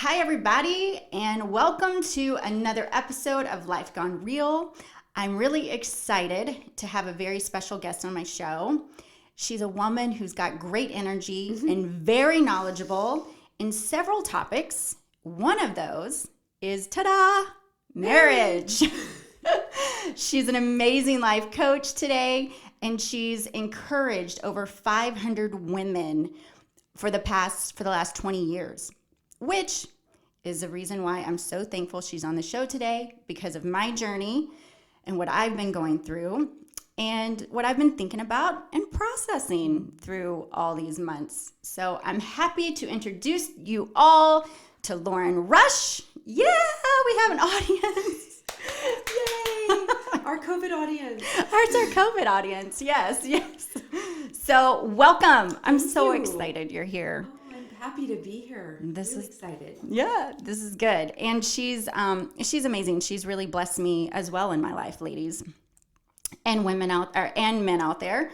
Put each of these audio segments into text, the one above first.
Hi, everybody, and welcome to another episode of Life Gone Real. I'm really excited to have a very special guest on my show. She's a woman who's got great energy and very knowledgeable in several topics. One of those is, ta-da, marriage. She's an amazing life coach today, and she's encouraged over 500 women for the last 20 years. Which is the reason why I'm so thankful she's on the show today, because of my journey and what I've been going through and what I've been thinking about and processing through all these months. So I'm happy to introduce you all to Lauren Rush. Yeah, we have an audience. Yay! Our COVID audience. It's our COVID audience. Yes. So welcome. I'm so you. excited you're here. Happy to be here. This is excited. Yeah, this is good. And she's amazing. She's really blessed me as well in my life, ladies and women out there and men out there.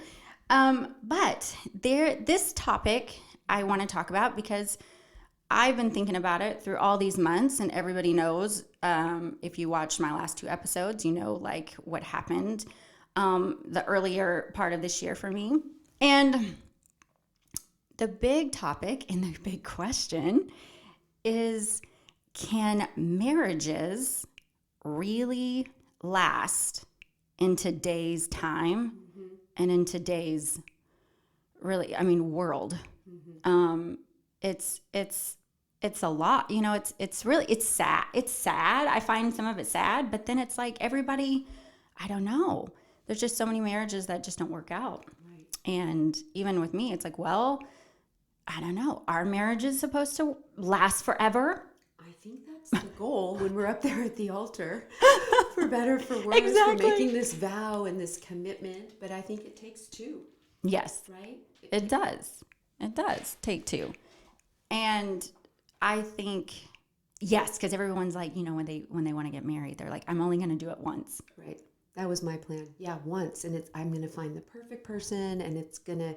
But this topic I want to talk about because I've been thinking about it through all these months, and everybody knows, if you watched my last two episodes, you know, like what happened the earlier part of this year for me. And the big topic and the big question is, can marriages really last in today's time and in today's world? It's a lot, you know, it's sad. It's sad. I find some of it sad, but then it's like everybody, I don't know. There's just so many marriages that just don't work out. Right. And even with me, it's like, well, I don't know. Our marriage is supposed to last forever. I think that's the goal when we're up there at the altar, for better, for worse. Exactly. We're making this vow and this commitment, but I think it takes two. Yes. Right? It does. It does take two. And I think, yes, because everyone's like, you know, when they want to get married, they're like, I'm only going to do it once. Right. That was my plan. Yeah, once. And I'm going to find the perfect person, and it's going to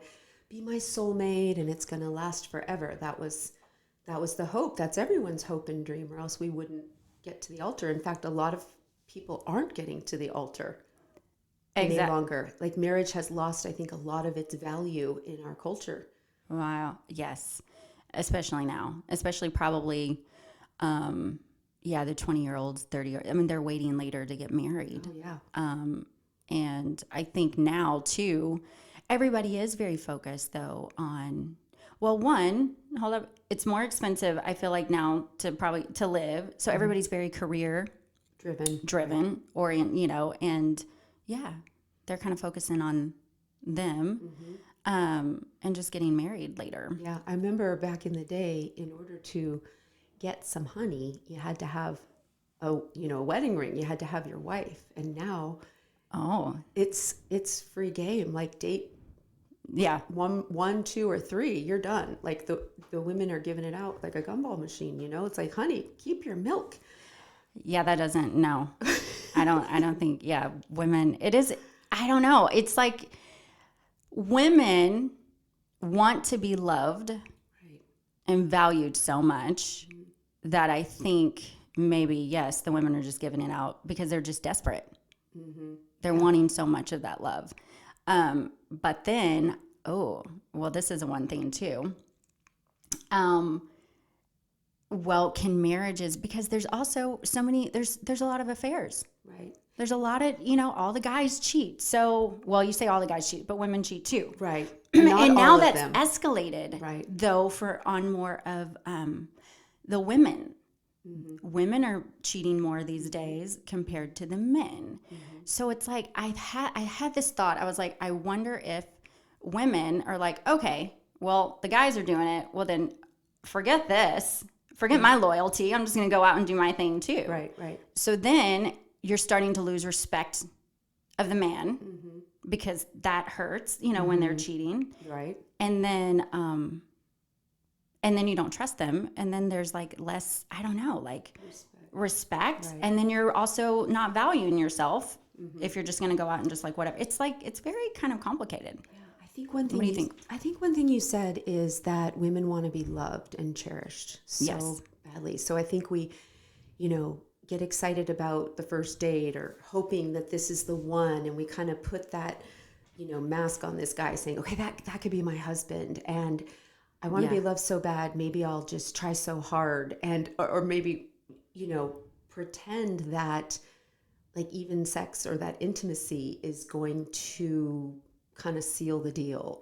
be my soulmate, and it's going to last forever. That was the hope. That's everyone's hope and dream, or else we wouldn't get to the altar. In fact, a lot of people aren't getting to the altar any longer. Like, marriage has lost, I think, a lot of its value in our culture. Wow. Yes. Especially now. Especially probably, the 20-year-olds, 30-year-olds. I mean, they're waiting later to get married. Oh, yeah. And I think now, too, everybody is very focused, though, on, well, one, hold up, it's more expensive, I feel like, now to live. So everybody's very career driven, you know, and yeah, they're kind of focusing on them, and just getting married later. Yeah, I remember back in the day, in order to get some honey, you had to have a wedding ring. You had to have your wife. And now, it's free game. Like, date. Yeah. One, two, or three, you're done. Like, the women are giving it out like a gumball machine, you know? It's like, honey, keep your milk. Yeah, that doesn't, no. I don't think, women, it is, I don't know. It's like women want to be loved and valued so much that I think maybe, yes, the women are just giving it out because they're just desperate. They're wanting so much of that love. But then, this is one thing too. Can marriages, because there's also so many, there's a lot of affairs. Right. There's a lot of, all the guys cheat. So, you say all the guys cheat, but women cheat too. Right. And now that's escalated, right, though, on more of the women. Women are cheating more these days compared to the men. So it's like, I had this thought. I was like, I wonder if women are like, okay, well, the guys are doing it. Well, then forget this. Forget my loyalty. I'm just going to go out and do my thing too. Right. So then you're starting to lose respect of the man because that hurts, when they're cheating. Right. And then you don't trust them. And then there's like less, I don't know, like respect. Right. And then you're also not valuing yourself if you're just going to go out and just like whatever. It's like, it's very kind of complicated. Yeah. I think one thing. What do you think? I think one thing you said is that women want to be loved and cherished. So yes. badly. So I think we, get excited about the first date or hoping that this is the one. And we kind of put that, mask on this guy saying, okay, that could be my husband. And I want to be loved so bad. Maybe I'll just try so hard. And, or maybe, pretend that like even sex or that intimacy is going to kind of seal the deal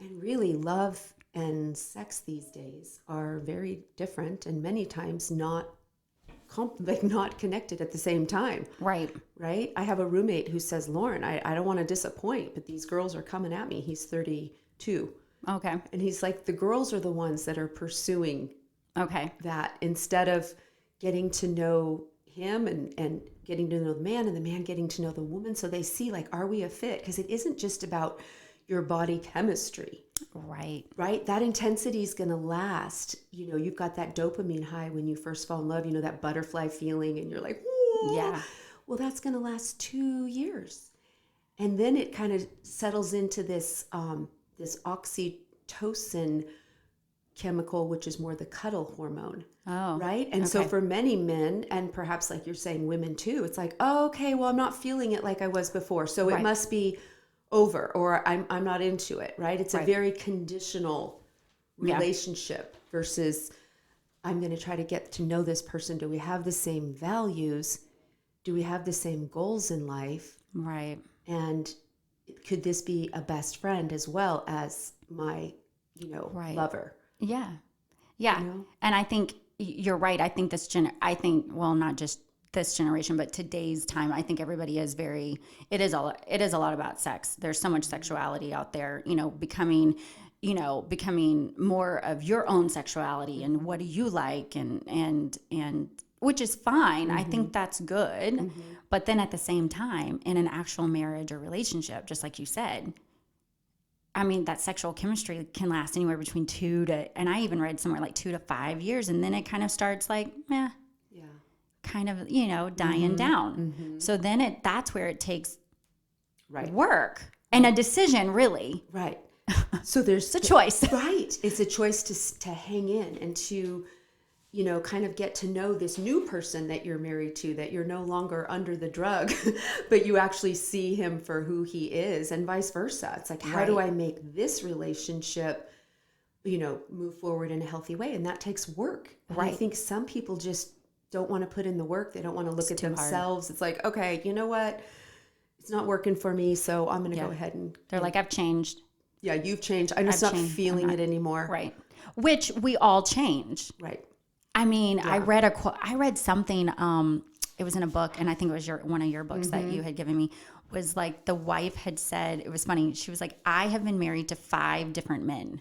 and really love and sex these days are very different and many times not connected at the same time. Right. I have a roommate who says, Lauren, I don't want to disappoint, but these girls are coming at me. He's 32. Okay. And he's like, the girls are the ones that are pursuing that instead of getting to know him and getting to know the man and the man getting to know the woman. So they see like, are we a fit? Because it isn't just about your body chemistry. Right. That intensity is going to last. You've got that dopamine high when you first fall in love, that butterfly feeling and you're like, whoa. Yeah. Well, that's going to last 2 years. And then it kind of settles into this, this oxytocin chemical, which is more the cuddle hormone. Oh. Right. And so for many men, and perhaps like you're saying women too, it's like, oh, okay, well, I'm not feeling it like I was before. So it must be over or I'm not into it. Right. It's a very conditional relationship versus I'm going to try to get to know this person. Do we have the same values? Do we have the same goals in life? Right. And could this be a best friend as well as my, lover? Yeah. Yeah. And I think you're right. I think not just this generation, but today's time, I think everybody is it is a lot about sex. There's so much sexuality out there, becoming more of your own sexuality and what do you like and which is fine. I think that's good. But then at the same time, in an actual marriage or relationship, just like you said, I mean, that sexual chemistry can last anywhere between 2 to, and I even read somewhere like 2 to 5 years. And then it kind of starts like, kind of, dying down. So then that's where it takes work and a decision really. Right. So there's a choice. Right. It's a choice to hang in and to, kind of get to know this new person that you're married to, that you're no longer under the drug, but you actually see him for who he is and vice versa. It's like, how do I make this relationship, move forward in a healthy way? And that takes work. And I think some people just don't want to put in the work. They don't want to look at themselves. Hard. It's like, okay, you know what? It's not working for me. So I'm going to go ahead and. They're like, I've changed. Yeah, you've changed. I'm just not feeling it anymore. Right. Which we all change. Right. I mean, I read something, it was in a book, and I think it was one of your books that you had given me, was like the wife had said, it was funny, she was like, I have been married to 5 different men.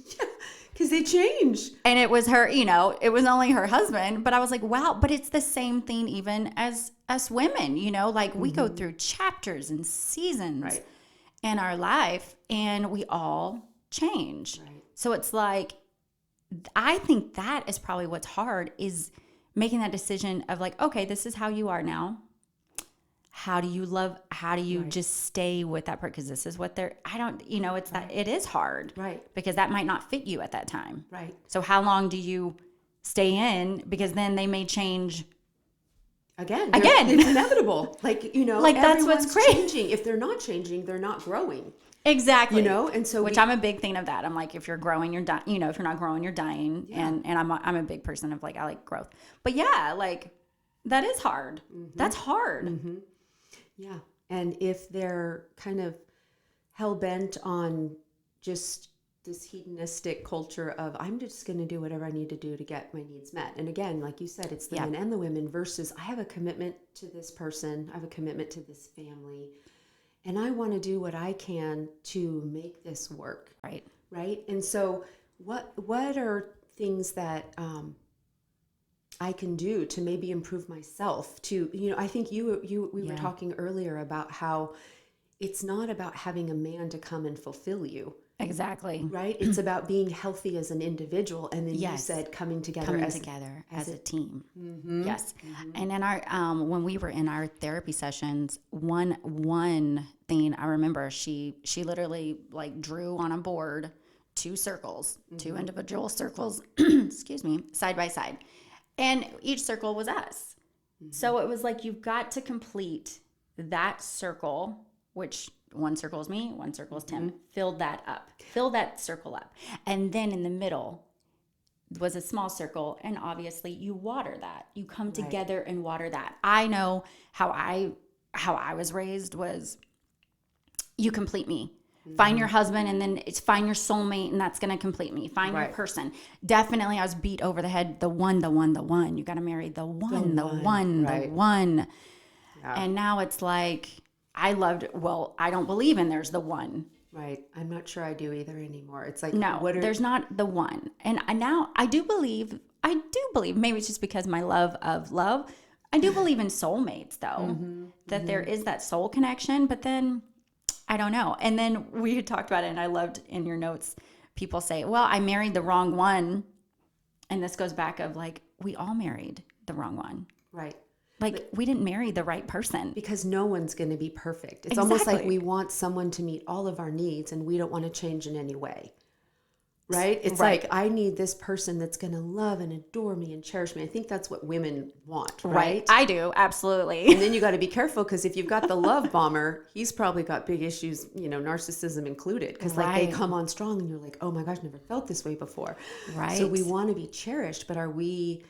Yeah, because they change. And it was her, it was only her husband, but I was like, wow, but it's the same thing even as us women, like we go through chapters and seasons in our life, and we all change. Right. So it's like, I think that is probably what's hard, is making that decision of like, okay, this is how you are now. How do you just stay with that person? Because this is what it is hard. Right. Because that might not fit you at that time. Right. So how long do you stay in? Because then they may change again. It's inevitable. Like that's what's crazy. Changing. If they're not changing, they're not growing. Exactly. And so I'm a big fan of that. I'm like, if you're growing, you're dying. If you're not growing, you're dying. Yeah. And I'm a big person of like, I like growth. But yeah, like that is hard. That's hard. Mm-hmm. Yeah. And if they're kind of hell bent on just this hedonistic culture of, I'm just going to do whatever I need to do to get my needs met. And again, like you said, it's the men and the women versus I have a commitment to this person. I have a commitment to this family. And I want to do what I can to make this work. Right. Right. And so what are things that I can do to maybe improve myself to, I think we were talking earlier about how it's not about having a man to come and fulfill you. Exactly. Right. It's about being healthy as an individual. And then you said coming together as a team. Mm-hmm. Yes. Mm-hmm. And in our, when we were in our therapy sessions, one thing I remember, she literally like drew on a board two circles, two individual circles, excuse me, side by side. And each circle was us. So it was like, you've got to complete that circle, which one circle is me, one circle is Tim. Fill that circle up. And then in the middle was a small circle. And obviously you water that. You come together and water that. I know how I was raised was, you complete me. Find your husband, and then it's find your soulmate, and that's going to complete me. Find your person. Definitely, I was beat over the head. The one. You got to marry the one. Yeah. And now it's like, I don't believe in there's the one. Right. I'm not sure I do either anymore. It's like, no, there's not the one. And now I do believe, maybe it's just because my love of love, I do believe in soulmates, though, that there is that soul connection, but then I don't know. And then we had talked about it, and I loved in your notes, people say, well, I married the wrong one. And this goes back of like, we all married the wrong one. Right. Like, we didn't marry the right person. Because no one's going to be perfect. It's almost like we want someone to meet all of our needs, and we don't want to change in any way. Right? It's like, I need this person that's going to love and adore me and cherish me. I think that's what women want, right? I do, absolutely. And then you got to be careful, because if you've got the love bomber, he's probably got big issues, narcissism included. Because like they come on strong, and you're like, oh my gosh, never felt this way before. Right. So we want to be cherished, but are we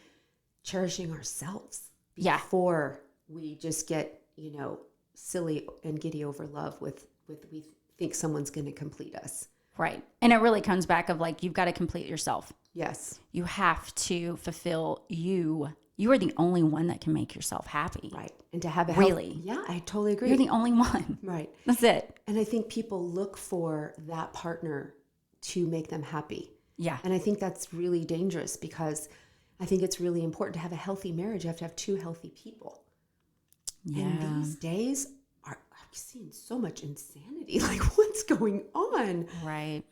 cherishing ourselves before we just get, silly and giddy over love with we think someone's going to complete us? Right. And it really comes back of like, you've got to complete yourself. Yes. You have to fulfill you. You are the only one that can make yourself happy. Right. And to have a yeah, I totally agree. You're the only one. Right. That's it. And I think people look for that partner to make them happy. Yeah. And I think that's really dangerous, because I think it's really important to have a healthy marriage. You have to have two healthy people. Yeah. And these days, I'm seeing so much insanity. Like, what's going on? Right.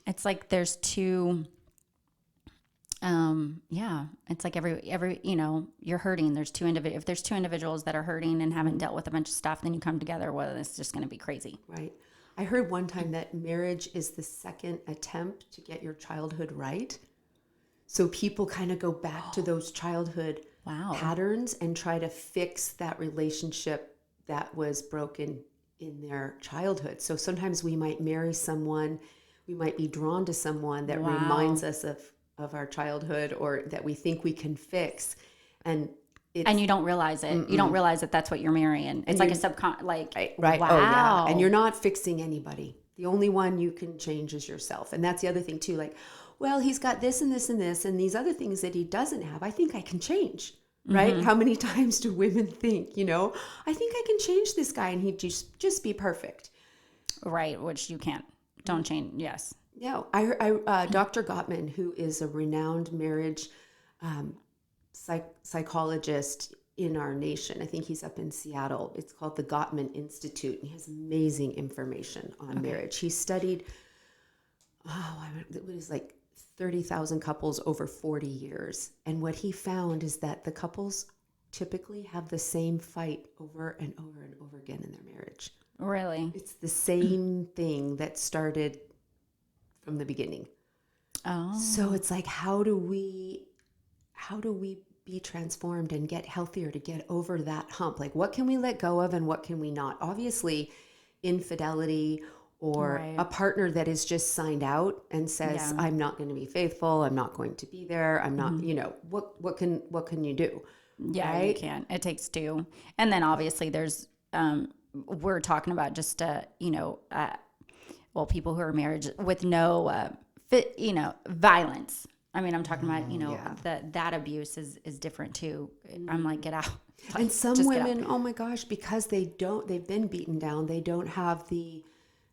It's like there's two, it's like every, you're hurting. There's if there's two individuals that are hurting and haven't dealt with a bunch of stuff, then you come together, well, it's just going to be crazy. Right. I heard one time that marriage is the second attempt to get your childhood right. So people kind of go back to those childhood patterns and try to fix that relationship that was broken in their childhood. So sometimes we might marry someone, we might be drawn to someone that reminds us of our childhood, or that we think we can fix. And you don't realize it. Mm-mm. You don't realize that that's what you're marrying. It's like a right. Wow. Oh yeah. And you're not fixing anybody. The only one you can change is yourself. And that's the other thing too. Like, well, he's got this and this and this and these other things that he doesn't have. I think I can change. Right? How many times do women think, I think I can change this guy and he'd just be perfect. Right, which you can't. Don't change. Yes. Yeah. I Dr. Gottman, who is a renowned marriage psychologist in our nation. I think he's up in Seattle. It's called the Gottman Institute, and he has amazing information on marriage. He studied, it was like 30,000 couples over 40 years. And what he found is that the couples typically have the same fight over and over and over again in their marriage. Really? It's the same thing that started from the beginning. Oh. So it's like, how do we be transformed and get healthier to get over that hump? Like, what can we let go of and what can we not? Obviously, infidelity or a partner that is just signed out and says, I'm not going to be faithful. I'm not going to be there. I'm not, what can you do? Yeah, right? You can't. It takes two. And then obviously there's, we're talking about just, people who are married with no, violence. I mean, I'm talking about, that abuse is different too. I'm like, get out. And some women, oh my gosh, because they've been beaten down. They don't have the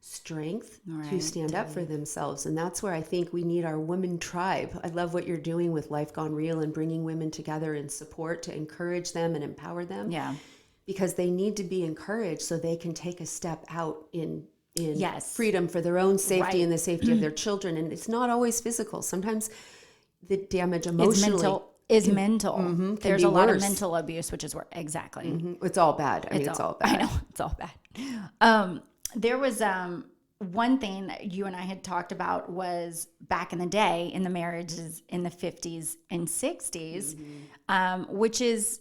strength to stand up for themselves. And that's where I think we need our women tribe. I love what you're doing with Life Gone Real and bringing women together in support to encourage them and empower them. Yeah. Because they need to be encouraged so they can take a step out in freedom for their own safety and the safety of their children. And it's not always physical. Sometimes the damage emotionally is mental. Mm-hmm, there's a lot of mental abuse, which is where it's all bad. It's all bad. I know it's all bad. There was one thing that you and I had talked about was back in the day in the marriages in the 50s and 60s, which is,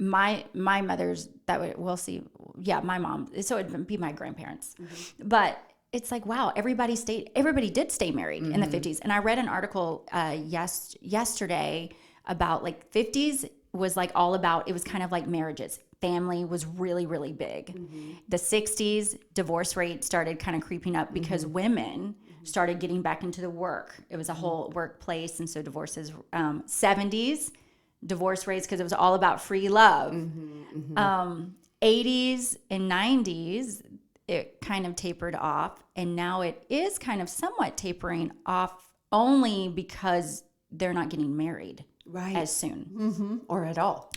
my mother's, we'll see. Yeah, my mom. So it'd be my grandparents. But it's like, wow, everybody did stay married in the 50s. And I read an article yesterday about like 50s was like all about, it was kind of like marriages. Family was really, really big. The 60s, divorce rate started kind of creeping up because women started getting back into the work. It was a whole workplace. And so divorces, 70s, divorce rates, because it was all about free love. 80s and 90s, it kind of tapered off. And now it is kind of somewhat tapering off only because they're not getting married as soon. Or at all.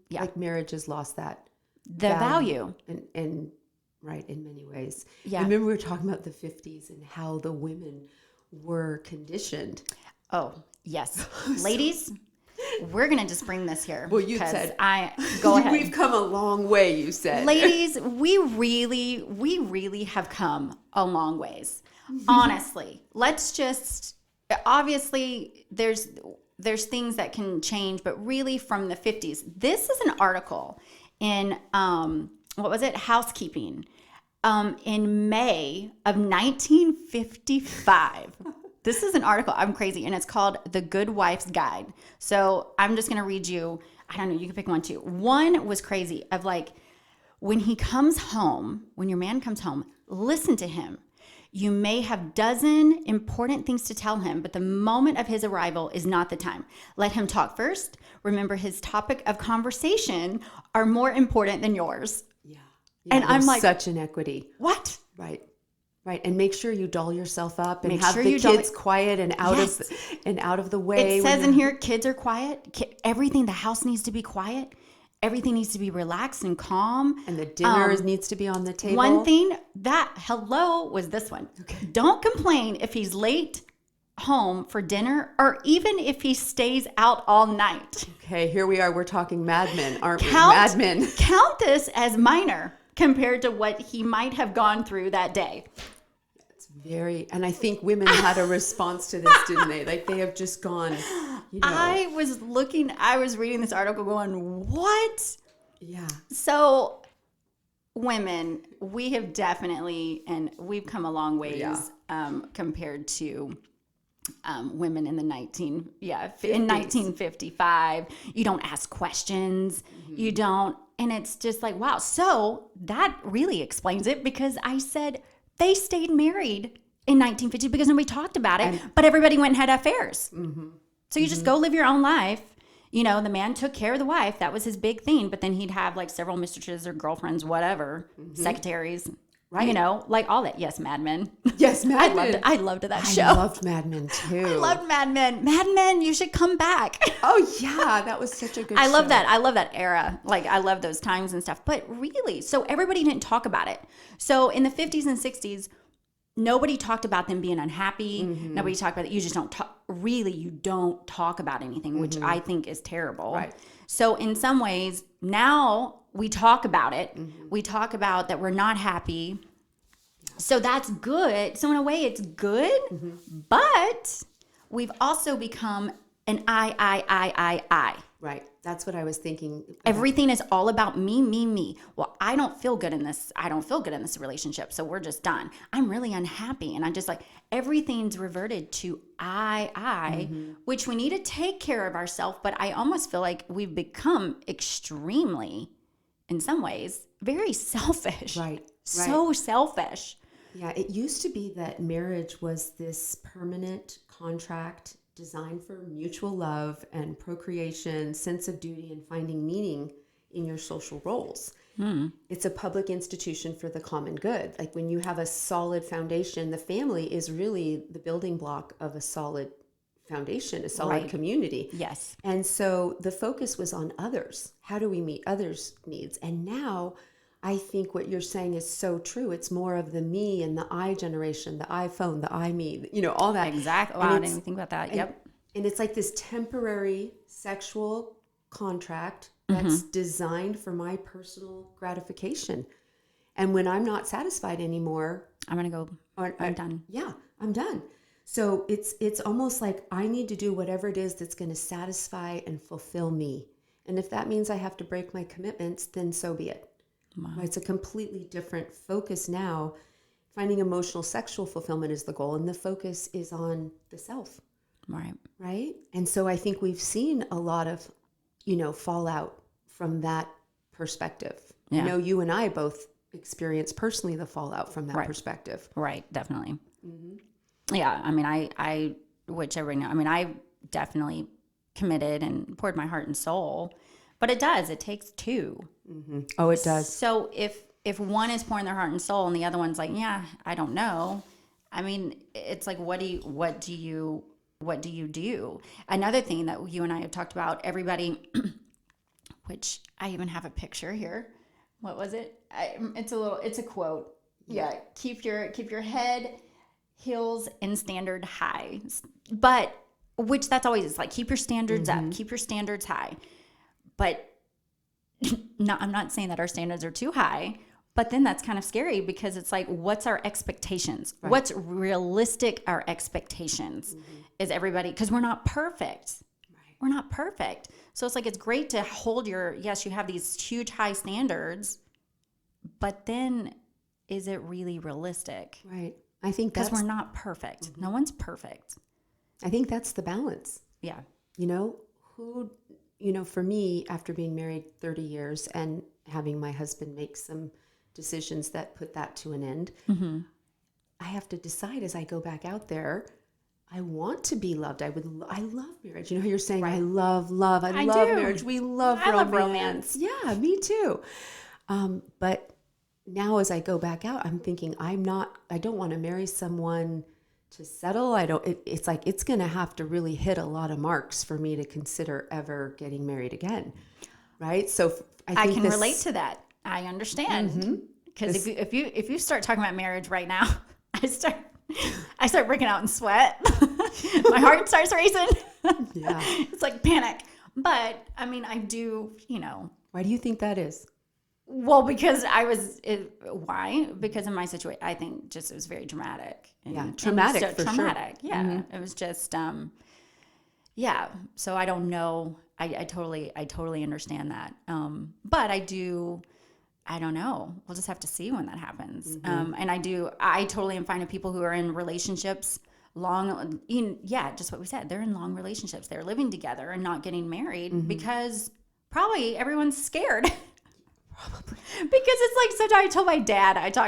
Yeah. Like marriage has lost that The value. And right, in many ways. Yeah. I remember we were talking about the 50s and how the women were conditioned. Oh, yes. Ladies, we're going to just bring this here. Well, you said. Go ahead. We've come a long way, you said. Ladies, we really have come a long ways. Honestly. Let's just, obviously, there's things that can change, but really from the 50s. This is an article in, Housekeeping, in May of 1955. This is an article, I'm crazy, and it's called The Good Wife's Guide. So I'm just going to read you, I don't know, you can pick one too. One was crazy of like, when your man comes home, listen to him. You may have dozen important things to tell him, but the moment of his arrival is not the time. Let him talk first. Remember, his topic of conversation are more important than yours. Yeah. And I'm like, such inequity. What? Right. And make sure you doll yourself up and Make have sure the you kids quiet and out of the way. It says in here, kids are quiet. Everything, the house needs to be quiet. Everything needs to be relaxed and calm. And the dinner needs to be on the table. One thing was this one. Okay. Don't complain if he's late home for dinner or even if he stays out all night. Okay, here we are. We're talking Mad Men, aren't we? Mad Men. Count this as minor compared to what he might have gone through that day. And I think women had a response to this, didn't they? Like they have just gone, I was reading this article going, what? Yeah. So women, we have definitely, and we've come a long ways compared to women in the 1955. You don't ask questions. You don't, and it's just like, wow. So that really explains it because I said, they stayed married in 1950 because nobody talked about it, but everybody went and had affairs. So you just go live your own life. The man took care of the wife. That was his big thing. But then he'd have like several mistresses or girlfriends, whatever, secretaries, right? Like all that. Yes, Mad Men. Yes, Mad Men. I loved that show. I loved Mad Men too. I loved Mad Men. Mad Men, you should come back. Oh yeah, that was such a good show. I love that. I love that era. Like I love those times and stuff. But really, so everybody didn't talk about it. So in the 50s and 60s, nobody talked about them being unhappy. Nobody talked about it. You just don't talk. Really, you don't talk about anything, which I think is terrible. Right. So in some ways, now we talk about it. We talk about that we're not happy. So that's good. So in a way, it's good. But we've also become an I. Right. That's what I was thinking. Everything is all about me. Well, I don't feel good in this. I don't feel good in this relationship. So we're just done. I'm really unhappy. And I just like, everything's reverted to I, which we need to take care of ourselves. But I almost feel like we've become extremely, in some ways, very selfish. Right. So selfish. Yeah. It used to be that marriage was this permanent contract designed for mutual love and procreation, sense of duty, and finding meaning in your social roles. It's a public institution for the common good. Like when you have a solid foundation, the family is really the building block of a solid foundation, a solid community. Yes. And so the focus was on others. How do we meet others' needs? And now I think what you're saying is so true. It's more of the me and the I generation, the iPhone, the I me, all that. Exactly. Wow, I didn't even think about that. Yep. And it's like this temporary sexual contract that's designed for my personal gratification. And when I'm not satisfied anymore, I'm going to go, I'm done. Yeah, I'm done. So it's almost like I need to do whatever it is that's going to satisfy and fulfill me. And if that means I have to break my commitments, then so be it. Wow. Right? It's a completely different focus now. Finding emotional sexual fulfillment is the goal, and the focus is on the self. Right. Right? And so I think we've seen a lot of, fallout from that perspective. Yeah. I know you and I both experienced personally the fallout from that Right. perspective. Right. Definitely. Yeah. I mean, which everybody knows, I mean, I definitely committed and poured my heart and soul, but it takes two. Mm-hmm. Oh, it does. So if one is pouring their heart and soul and the other one's like, yeah, I don't know. I mean, it's like, what do you do? Another thing that you and I have talked about, everybody, which I even have a picture here. What was it? It's a quote. Yeah. Keep your head, heels, and standard high. But which that's always, it's like, keep your standards up, keep your standards high. But I'm not saying that our standards are too high, but then that's kind of scary because it's like, what's our expectations? Right. What's realistic? Our expectations is everybody, because we're not perfect. Right. We're not perfect. So it's like, it's great to hold yes, you have these huge high standards, but then is it really realistic? Right. I think because we're not perfect. No one's perfect. I think that's the balance. Yeah. For me, after being married 30 years and having my husband make some decisions that put that to an end, I have to decide as I go back out there, I want to be loved. I love marriage. You know how you're saying, right. I love marriage. We love romance. Love romance. Yeah, me too. But now as I go back out, I'm thinking I don't want to marry someone to settle. It's like, it's going to have to really hit a lot of marks for me to consider ever getting married again. Right. So I can relate to that. I understand. Because if you start talking about marriage right now, I start breaking out in sweat. My heart starts racing. Yeah. It's like panic. But I mean, I do, Why do you think that is? Well, because why? Because in my situation, I think just it was very dramatic. Traumatic for traumatic. Sure. Yeah. It was just, yeah. So I don't know. I totally understand that. But I don't know. We'll just have to see when that happens. And I totally am fine with people who are in relationships just what we said. They're in long relationships. They're living together and not getting married because probably everyone's scared. Probably. Because it's like, so I talked to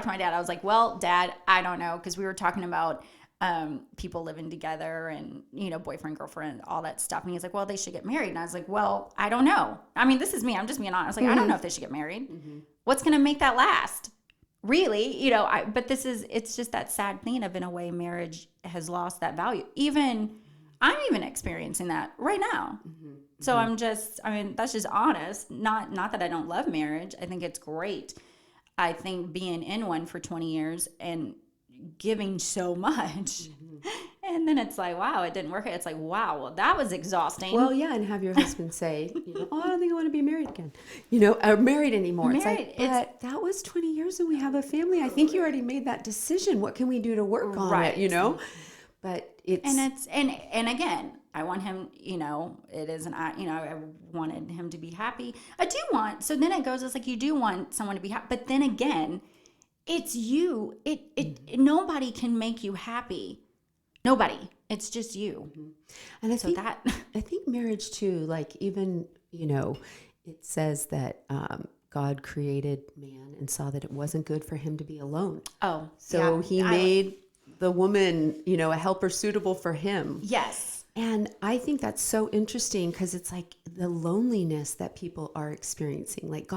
my dad, I was like, well, Dad, I don't know. Cause we were talking about, people living together and, boyfriend, girlfriend, all that stuff. And he's like, well, they should get married. And I was like, well, I don't know. I mean, this is me. I'm just being honest. I was like, I don't know if they should get married. What's going to make that last? Really? But it's just that sad thing of, in a way, marriage has lost that value. I'm even experiencing that right now. So that's just honest. Not that I don't love marriage. I think it's great. I think being in one for 20 years and giving so much. And then it's like, wow, it didn't work. It's like, wow, well, that was exhausting. Well, yeah. And have your husband say, oh, I don't think I want to be married again, or married anymore. Married, it's like, but that was 20 years and we have a family. I think you already made that decision. What can we do to work on it, But and again, I want him, it isn't, I wanted him to be happy. I do want, so then it goes, it's like, you do want someone to be happy, but then again, it's you. Nobody can make you happy. Nobody. It's just you. And I think marriage too, like even, it says that, God created man and saw that it wasn't good for him to be alone. Oh, so yeah. he made the woman, a helper suitable for him. Yes. And I think that's so interesting because it's like the loneliness that people are experiencing. Like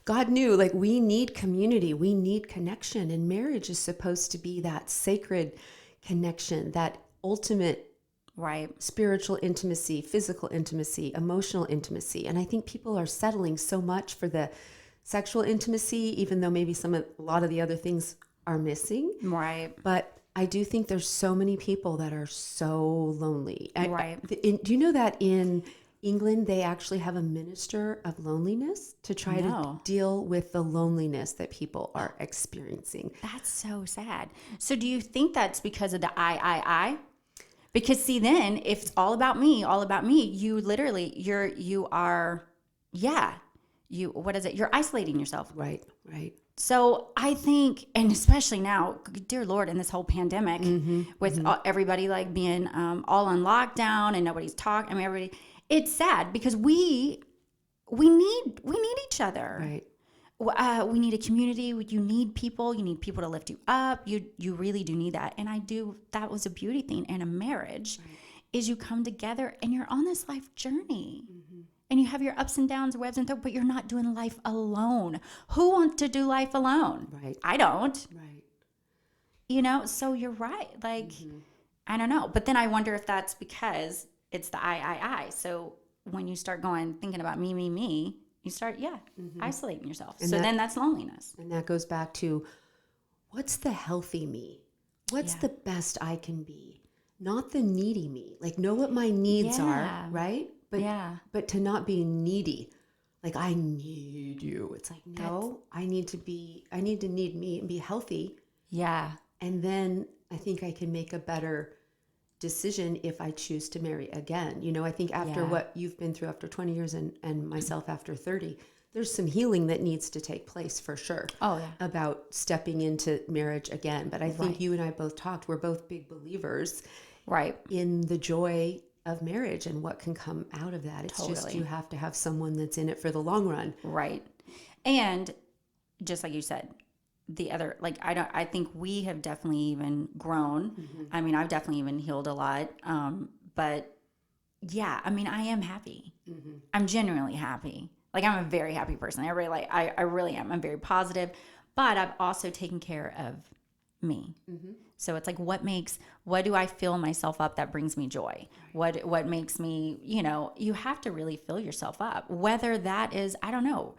God knew, like, we need community, we need connection, and marriage is supposed to be that sacred connection, that ultimate spiritual intimacy, physical intimacy, emotional intimacy. And I think people are settling so much for the sexual intimacy, even though maybe a lot of the other things are missing. Right. But I do think there's so many people that are so lonely. Right. Do you know that in England, they actually have a minister of loneliness to try to deal with the loneliness that people are experiencing. That's so sad. So do you think that's because of the I? Because see, then if it's all about me, you literally, what is it? You're isolating yourself. Right. So I think, and especially now, dear Lord, in this whole pandemic, with everybody like being all on lockdown and nobody's talking. I mean, everybody. It's sad because we need each other. Right. We need a community. You need people. You need people to lift you up. You really do need that. And that was a beauty thing in a marriage, is you come together and you're on this life journey. And you have your ups and downs, webs and throats, but you're not doing life alone. Who wants to do life alone? Right. I don't. Right. So you're right. Like, I don't know. But then I wonder if that's because it's the I. So when you start thinking about me, you start, isolating yourself. And then that's loneliness. And that goes back to, what's the healthy me? What's the best I can be? Not the needy me. Like, know what my needs are, right? But to not be needy, like, I need you. It's like, no, I need to need me and be healthy. Yeah. And then I think I can make a better decision if I choose to marry again. I think after what you've been through after 20 years and myself after 30, there's some healing that needs to take place for sure. Oh, yeah. About stepping into marriage again. But I think you and I both talked, we're both big believers in the joy of marriage and what can come out of that. It's just, you have to have someone that's in it for the long run. Right. And just like you said, the other, like, I think we have definitely even grown. I mean, I've definitely even healed a lot. But yeah, I mean, I am happy. I'm genuinely happy. Like, I'm a very happy person. I really am. I'm very positive, but I've also taken care of me. So it's like, what do I fill myself up that brings me joy? What makes me, you have to really fill yourself up. Whether that is, I don't know,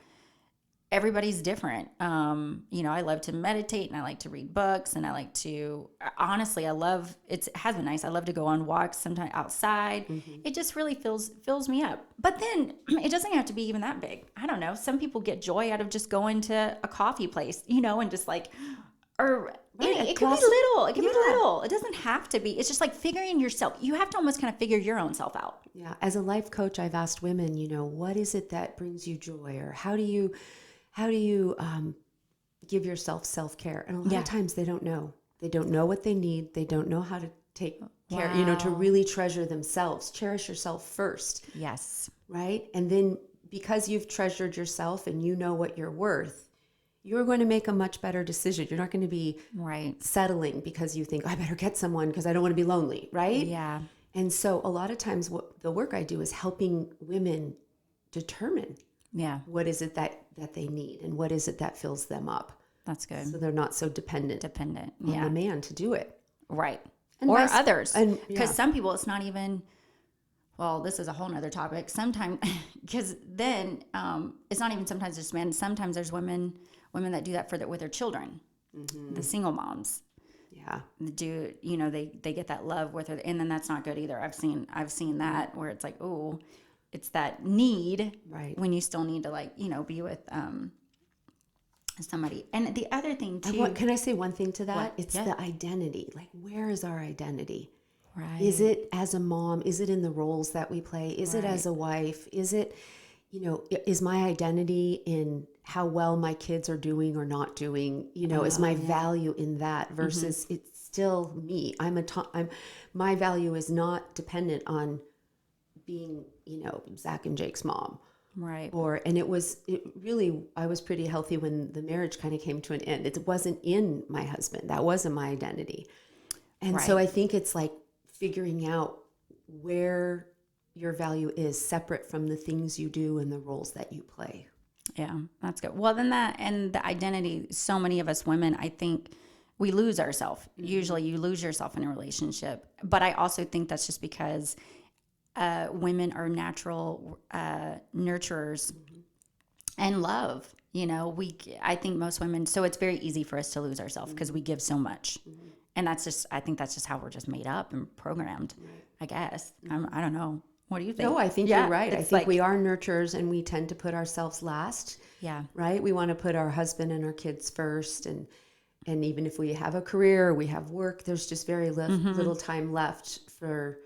everybody's different. I love to meditate and I like to read books and I like to, honestly, it has been nice. I love to go on walks sometimes outside. It just really fills me up. But then it doesn't have to be even that big. I don't know. Some people get joy out of just going to a coffee place, and just like, or it could be little. It can be little. It doesn't have to be. It's just like figuring yourself. You have to almost kind of figure your own self out. Yeah. As a life coach, I've asked women, what is it that brings you joy, or how do you give yourself self-care? And a lot of times they don't know. They don't know what they need. They don't know how to take care, to really treasure themselves. Cherish yourself first. Yes. Right? And then because you've treasured yourself and you know what you're worth, you're going to make a much better decision. You're not going to be settling because you think, I better get someone because I don't want to be lonely, right? Yeah. And so a lot of times the work I do is helping women determine what is it that they need and what is it that fills them up. That's good. So they're not so dependent on the man to do it. Right. Or others. Because some people, it's not even, well, this is a whole nother topic. Sometimes, because then it's not even sometimes just men. Sometimes there's women that do that with their children, the single moms. Yeah. They get that love with her, and then that's not good either. I've seen that where it's like, oh, it's that need when you still need to be with somebody. And the other thing too. Can I say one thing to that? What? It's the identity. Like, where is our identity? Right. Is it as a mom? Is it in the roles that we play? Is it as a wife? Is it, is my identity in how well my kids are doing or not doing? Is my value in that versus it's still me? My value is not dependent on being, Zach and Jake's mom. Right. I was pretty healthy when the marriage kind of came to an end. It wasn't in my husband. That wasn't my identity. And so I think it's like figuring out where your value is separate from the things you do and the roles that you play. Yeah, that's good. Well, then that and the identity, so many of us women, I think we lose ourselves. Usually you lose yourself in a relationship. But I also think that's just because women are natural nurturers and love. I think most women, so it's very easy for us to lose ourselves because we give so much. And I think that's just how we're just made up and programmed, I guess. I don't know. What do you think? No, I think Yeah, you're right. I it's think like, we are nurturers and we tend to put ourselves last, yeah. right? We want to put our husband and our kids first. And even if we have a career, we have work, there's just very little time left for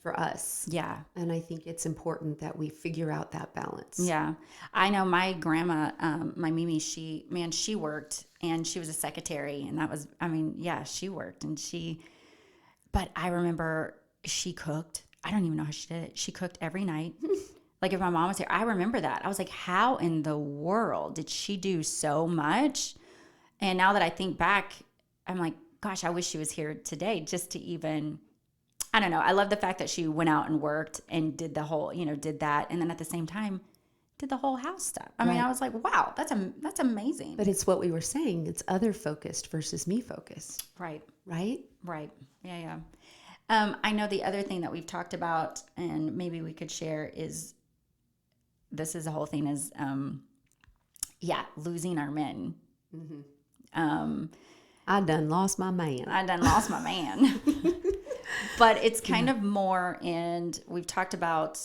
us. Yeah. And I think it's important that we figure out that balance. Yeah. I know my grandma, my Mimi, she worked and she was a secretary, and that was, I mean, yeah, she worked but I remember she cooked. I don't even know how she did it. She cooked every night. Like if my mom was here, I remember that. I was like, how in the world did she do so much? And now that I think back, I'm like, gosh, I wish she was here today just to even, I don't know. I love the fact that she went out and worked and did the whole, did that. And then at the same time, did the whole house stuff. I mean, I was like, wow, that's amazing. But it's what we were saying. It's other focused versus me focused. Right. Right? Right. Yeah, yeah. I know the other thing that we've talked about, and maybe we could share, is this is the whole thing is, losing our men. Mm-hmm. I done lost my man. But it's kind of more, and we've talked about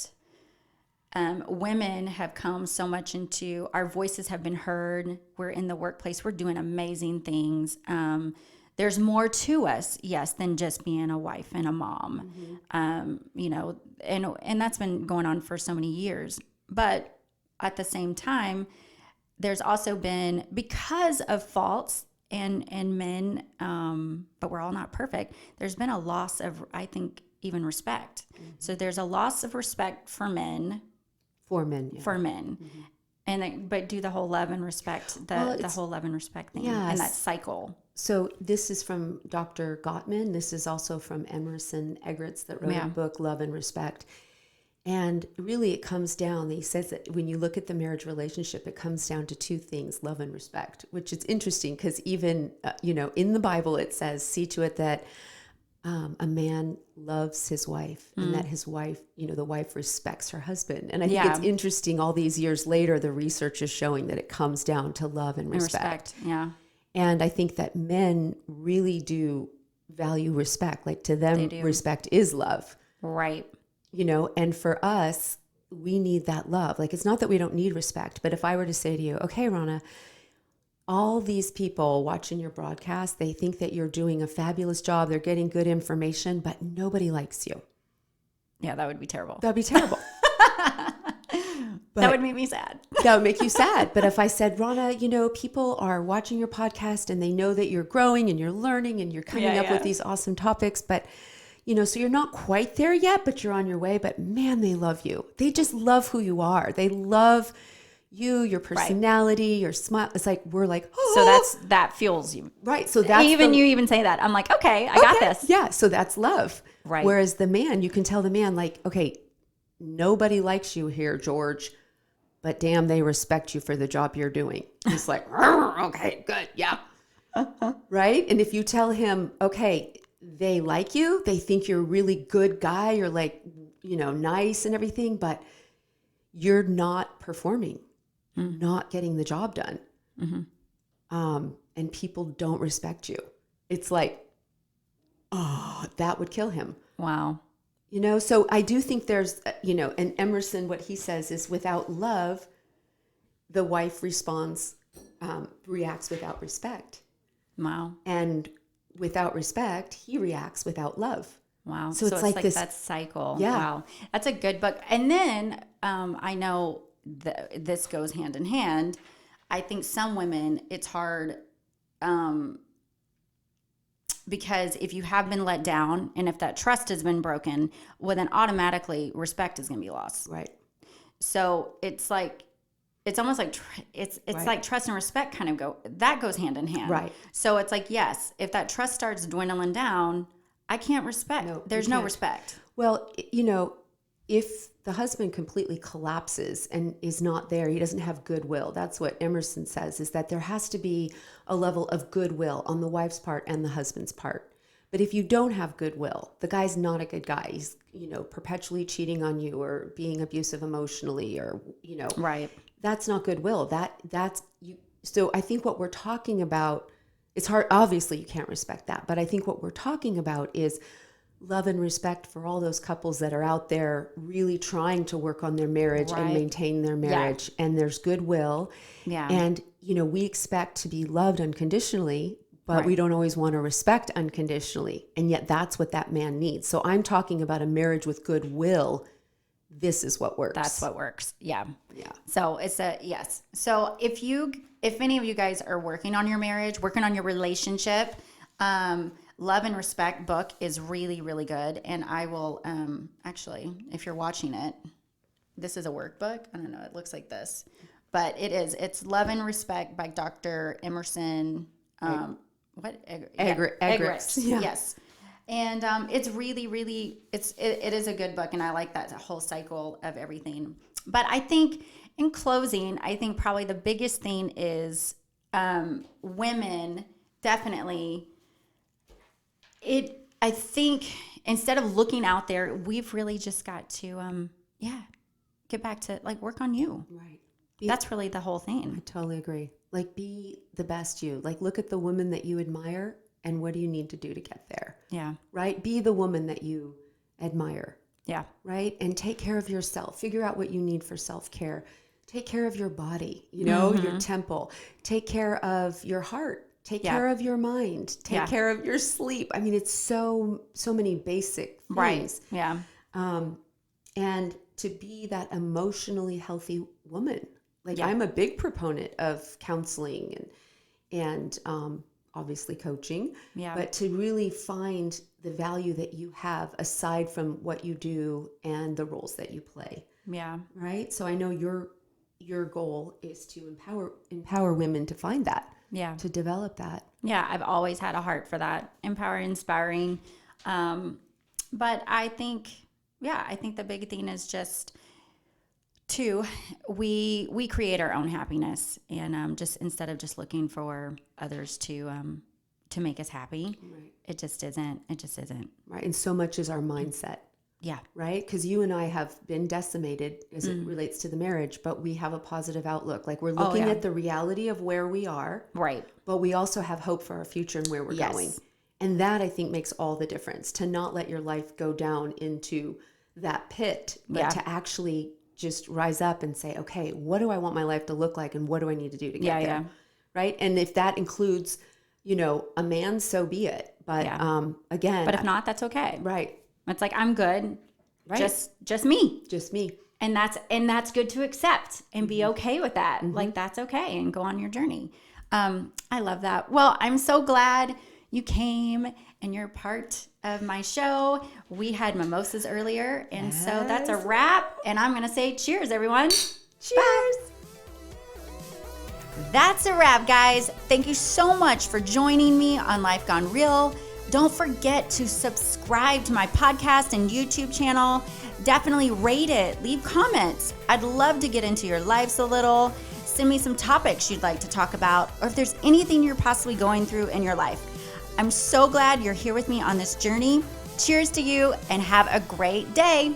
women have come so much into, our voices have been heard. We're in the workplace. We're doing amazing things. There's more to us, yes, than just being a wife and a mom. And that's been going on for so many years. But at the same time, there's also been, because of faults and men, but we're all not perfect, there's been a loss of, I think, even respect. Mm-hmm. So there's a loss of respect for men. For men. Yeah. For men. Mm-hmm. But do the whole love and respect, the whole love and respect thing, and that cycle. So this is from Dr. Gottman. This is also from Emerson Eggerichs that wrote a book, Love and Respect. And really it comes down, he says that when you look at the marriage relationship, it comes down to two things, love and respect, which is interesting because even, in the Bible, it says, see to it that a man loves his wife and that his wife, the wife respects her husband. And I think it's interesting, all these years later, the research is showing that it comes down to love and respect. Yeah. And I think that men really do value respect. Like to them, respect is love. Right. And for us, we need that love. Like, it's not that we don't need respect, but if I were to say to you, okay, Rana, all these people watching your broadcast, they think that you're doing a fabulous job. They're getting good information, but nobody likes you. Yeah, that would be terrible. That'd be terrible. That would make me sad. That would make you sad. But if I said, Rana, people are watching your podcast and they know that you're growing and you're learning and you're coming up with these awesome topics, but so you're not quite there yet, but you're on your way. But man, they love you. They just love who you are. They love you, your personality, your smile. It's like, we're like, oh. So that fuels you. Right. So that's you even say that. I'm like, okay, I got this. Yeah. So that's love. Right. Whereas the man, you can tell the man like, okay, nobody likes you here, George, but damn, they respect you for the job you're doing. He's like, okay, good. Yeah. Right. And if you tell him, okay, they like you, they think you're a really good guy, you're like, nice and everything, but you're not performing, not getting the job done. Mm-hmm. And people don't respect you. It's like, oh, that would kill him. Wow. So I do think there's, and Emerson, what he says is without love, the wife reacts without respect. Wow. And without respect, he reacts without love. Wow. So it's like this, that cycle. Yeah. Wow. That's a good book. And then I know this goes hand in hand. I think some women, it's hard because if you have been let down and if that trust has been broken, well, then automatically respect is going to be lost. Right. So it's like, it's almost like it's right. Like trust and respect kind of goes hand in hand. Right. So it's like, yes, if that trust starts dwindling down, I can't respect. No, there's no respect. Well, if the husband completely collapses and is not there, he doesn't have goodwill. That's what Emerson says, is that there has to be a level of goodwill on the wife's part and the husband's part. But if you don't have goodwill, the guy's not a good guy. He's, perpetually cheating on you or being abusive emotionally or, Right. That's not goodwill. That's you. So I think what we're talking about, it's hard. Obviously you can't respect that, but I think what we're talking about is love and respect for all those couples that are out there really trying to work on their marriage and maintain their marriage. And there's goodwill. And, we expect to be loved unconditionally, but we don't always want to respect unconditionally. And yet that's what that man needs. So I'm talking about a marriage with goodwill. This is what works. That's what works. Yeah. So it's a yes. So if any of you guys are working on your marriage, working on your relationship, Love and Respect book is really, really good. And I will, actually, if you're watching it, this is a workbook. I don't know. It looks like this, but it is. It's Love and Respect by Dr. Emerson. Eggerichs. Yeah. Yes. And it's really, really, it is a good book. And I like that whole cycle of everything. But I think in closing, I think probably the biggest thing is women definitely, I think instead of looking out there, we've really just got to, get back to work on you. Right. That's really the whole thing. I totally agree. Be the best you. Look at the woman that you admire and what do you need to do to get there? Yeah. Right? Be the woman that you admire. Yeah. Right? And take care of yourself. Figure out what you need for self-care. Take care of your body, your temple. Take care of your heart. Take care of your mind. Take care of your sleep. I mean, it's so many basic things. Right. Yeah. And to be that emotionally healthy woman. I'm a big proponent of counseling and obviously coaching, but to really find the value that you have aside from what you do and the roles that you play. Yeah. Right. So I know your goal is to empower women to find that. Yeah. To develop that. Yeah. I've always had a heart for that. Empowering, inspiring. But I think the big thing is just we create our own happiness, and just instead of just looking for others to make us happy, it just isn't. Right, and so much is our mindset. Yeah. Right, because you and I have been decimated as it relates to the marriage, but we have a positive outlook. We're looking at the reality of where we are, right? But we also have hope for our future and where we're going, and that I think makes all the difference. To not let your life go down into that pit, but to actually just rise up and say, okay, what do I want my life to look like and what do I need to do to get there? Yeah. Right. And if that includes, a man, so be it. But again. But if not, that's okay. Right. It's I'm good. Right. Just me. Just me. And that's good to accept and be okay with that. That's okay, and go on your journey. I love that. Well, I'm so glad you came and you're part of my show. We had mimosas earlier, and so that's a wrap. And I'm going to say cheers, everyone. Cheers. Bye. That's a wrap, guys. Thank you so much for joining me on Life Gone Real. Don't forget to subscribe to my podcast and YouTube channel. Definitely rate it. Leave comments. I'd love to get into your lives a little. Send me some topics you'd like to talk about, or if there's anything you're possibly going through in your life. I'm so glad you're here with me on this journey. Cheers to you, and have a great day.